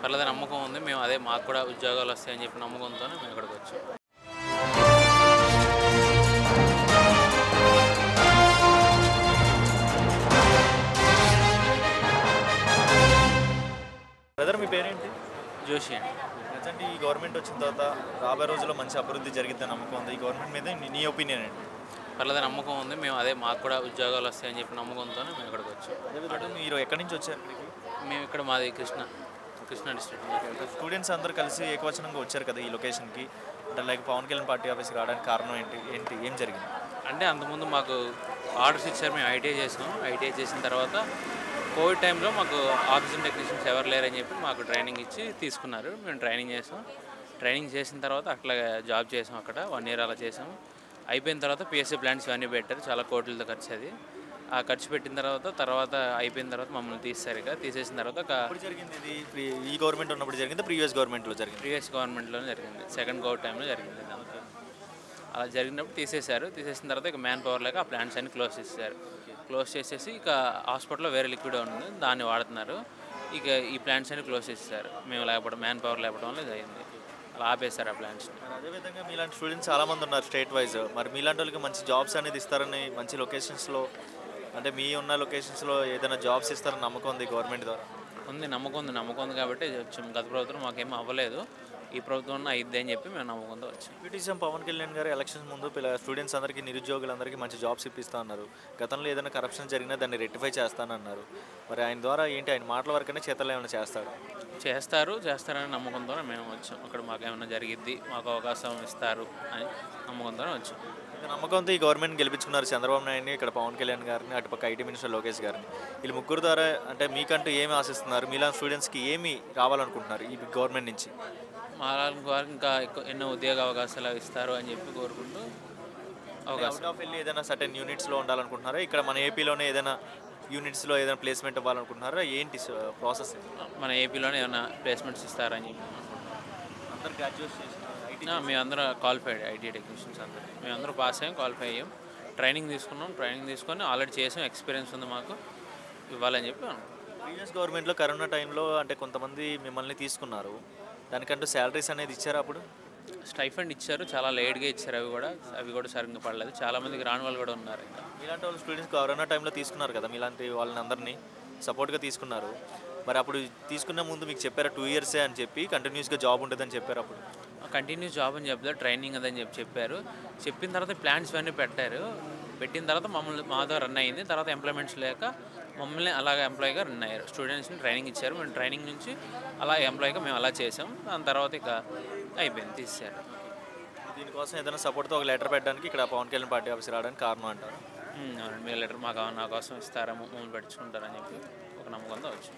పర్లేదు నమ్మకం ఉంది. మేము అదే మాకు కూడా ఉద్యోగాలు వస్తాయని చెప్పి నమ్మకంతోనే మేము ఇక్కడికి వచ్చాం. బ్రదర్ మీ పేరేంటి? జోషి అండి. ప్రజెంట్ ఈ గవర్నమెంట్ వచ్చిన తర్వాత రాబోయే రోజుల్లో మంచి అభివృద్ధి జరిగిద్దని నమ్మకం ఉంది. ఈ గవర్నమెంట్ మీద నీ ఒపీనియన్ ఏంటి? పర్లేదు నమ్మకం ఉంది. మేము అదే మాకు కూడా ఉద్యోగాలు వస్తాయని చెప్పి నమ్మకంతోనే మేము ఇక్కడికి వచ్చాం. అదేవిధంగా మీరు ఎక్కడి నుంచి వచ్చారు ఇక్కడికి? మేము ఇక్కడ మాది కృష్ణా డిస్ట్రిక్ట్. స్టూడెంట్స్ అందరూ కలిసి ఏకవచనంగా వచ్చారు కదా ఈ లొకేషన్కి. అంటే లైక్ పవన్ కళ్యాణ్ పార్టీ ఆఫీస్కి రావడానికి కారణం ఏం జరిగింది? అంటే అంతకుముందు మాకు ఆర్డర్స్ ఇచ్చారు. మేము ఐటీఐ చేసాం. ఐటీఐ చేసిన తర్వాత కోవిడ్ టైంలో మాకు ఆక్సిజన్ టెక్నీషియన్స్ ఎవరు లేరని చెప్పి మాకు ట్రైనింగ్ ఇచ్చి తీసుకున్నారు. మేము ట్రైనింగ్ చేసాం. ట్రైనింగ్ చేసిన తర్వాత అట్లా జాబ్ చేసాం. అక్కడ 1 year అలా చేసాం. అయిపోయిన తర్వాత పిఎస్సీ ప్లాంట్స్ ఇవన్నీ పెట్టారు. చాలా కోట్లతో ఖర్చు అది. ఆ ఖర్చు పెట్టిన తర్వాత అయిపోయిన తర్వాత మమ్మల్ని తీసేశారు. ఇక తీసేసిన తర్వాత జరిగింది ఇది ఈ గవర్నమెంట్ ఉన్నప్పుడు జరిగింది, ప్రీవియస్ గవర్నమెంట్లోనే జరిగింది. సెకండ్ కోవిడ్ టైంలో జరిగింది. అలా జరిగినప్పుడు తీసేసిన తర్వాత ఇక మ్యాన్ పవర్ లేక ఆ ప్లాంట్స్ అన్ని క్లోజ్ చేసేసి ఇక హాస్పిటల్లో వేరే లిక్విడ్ ఉంది, దాన్ని వాడుతున్నారు. ఇక ఈ ప్లాంట్స్ అన్ని క్లోజ్ చేసేసారు. మేము లేకపోవడం, మ్యాన్ పవర్ లేకపోవడం వల్ల ఇది అయింది. అలా ఆపేశారు ఆ ప్లాంట్స్ని. అదేవిధంగా మీలాంటి స్టూడెంట్స్ చాలామంది ఉన్నారు స్టేట్ వైజ్. మరి మీలాంటి వాళ్ళకి మంచి జాబ్స్ అనేది ఇస్తారని, మంచి లొకేషన్స్లో, అంటే మీ ఉన్న లొకేషన్స్లో ఏదైనా జాబ్స్ ఇస్తారని నమ్మకం ఉంది గవర్నమెంట్ ద్వారా? నమ్మకం ఉంది కాబట్టి వచ్చాం. గత ప్రభుత్వం మాకేం అవ్వలేదు. ఈ ప్రభుత్వం అయిద్ది అని చెప్పి మేము నమ్మకంతో వచ్చాం. డిప్యూటీ సీఎం పవన్ కళ్యాణ్ గారు ఎలక్షన్స్ ముందు స్టూడెంట్స్ అందరికీ, నిరుద్యోగులందరికీ మంచి జాబ్స్ ఇప్పిస్తా అన్నారు. గతంలో ఏదైనా కరప్షన్ జరిగినా దాన్ని రెక్టిఫై చేస్తానన్నారు. మరి ఆయన ద్వారా ఏంటి, ఆయన మాటల వరకనే చేతల్లో ఏమైనా చేస్తారని నమ్మకంతోనే మేము వచ్చాం. అక్కడ మాకు ఏమైనా జరిగిద్ది, మాకు అవకాశం ఇస్తారు అని నమ్మకంతోనే వచ్చాం. నమ్మకంతో ఈ గవర్నమెంట్ గెలిపించుకున్నారు చంద్రబాబు నాయుడిని, ఇక్కడ పవన్ కళ్యాణ్ గారిని, అటుపక్క ఐటీ మినిస్టర్ లోకేష్ గారిని. వీళ్ళు ముగ్గురు ద్వారా అంటే మీకంటూ ఏమి ఆశిస్తున్నారు? మీలాంటి స్టూడెంట్స్కి ఏమి రావాలనుకుంటున్నారు ఈ గవర్నమెంట్ నుంచి? మా వారికి ఇంకా ఎన్నో ఉద్యోగ అవకాశాలు ఇస్తారు అని చెప్పి కోరుకుంటూ అవుట్ ఆఫ్ వెళ్ళి ఏదైనా సర్టెన్ యూనిట్స్లో ఉండాలనుకుంటున్నారా? ఇక్కడ మన ఏపీలోనే ఏదైనా యూనిట్స్లో ఏదైనా ప్లేస్మెంట్ ఇవ్వాలనుకుంటున్నారా? ఏంటి ప్రాసెస్? మన ఏపీలోనే ఏమైనా ప్లేస్మెంట్స్ ఇస్తారని చెప్పి అందరు గ్రాడ్యుయేట్ చేసిన మేమందరం క్వాలిఫైడ్ ఐటీ టెక్నీషియన్స్ మేమందరం పాస్ అయ్యాం, క్వాలిఫై అయ్యాం. ట్రైనింగ్ తీసుకొని ఆల్రెడీ చేసాం. ఎక్స్పీరియన్స్ ఉంది మాకు, ఇవ్వాలని చెప్పి ప్రీవియస్ గవర్నమెంట్లో కరోనా టైంలో అంటే కొంతమంది మిమ్మల్ని తీసుకున్నారు, దానికంటూ శాలరీస్ అనేది ఇచ్చారు. అప్పుడు స్టైఫండ్ ఇచ్చారు, చాలా లేట్గా ఇచ్చారు. అవి కూడా సరిగ్గా పడలేదు. చాలామందికి రాని వాళ్ళు కూడా ఉన్నారు. ఇంకా మీలాంటి వాళ్ళు స్టూడెంట్స్ కరోనా టైంలో తీసుకున్నారు కదా, మీలాంటి వాళ్ళని అందరినీ సపోర్ట్గా తీసుకున్నారు. మరి అప్పుడు తీసుకున్న ముందు మీకు చెప్పారా 2 years అని చెప్పి కంటిన్యూస్గా జాబ్ ఉంటుందని చెప్పారు? అప్పుడు కంటిన్యూస్ జాబ్ అని చెప్పారు, ట్రైనింగ్ అదని చెప్పారు. చెప్పిన తర్వాత ప్లాన్స్ ఇవన్నీ పెట్టిన తర్వాత మాతో రన్ అయింది. తర్వాత ఎంప్లాయ్మెంట్స్ లేక మమ్మల్ని అలాగే ఎంప్లాయీగా రన్ అయ్యారు. స్టూడెంట్స్ని ట్రైనింగ్ ఇచ్చారు. మేము ట్రైనింగ్ నుంచి అలా ఎంప్లాయీగా మేము అలా చేసాం. దాని తర్వాత ఇక అయిపోయింది, తీసేశారు. దీనికోసం ఏదైనా సపోర్ట్తో ఒక లెటర్ పెట్టడానికి ఇక్కడ పవన్ కళ్యాణ్ పార్టీ ఆఫీస్ రావడానికి కారణం అంటారు? అవునండి, మీ లెటర్ నా కోసం ఇస్తారా, మమ్మల్ని పెట్టించుకుంటారని చెప్పి ఒక నమ్మకంతో వచ్చి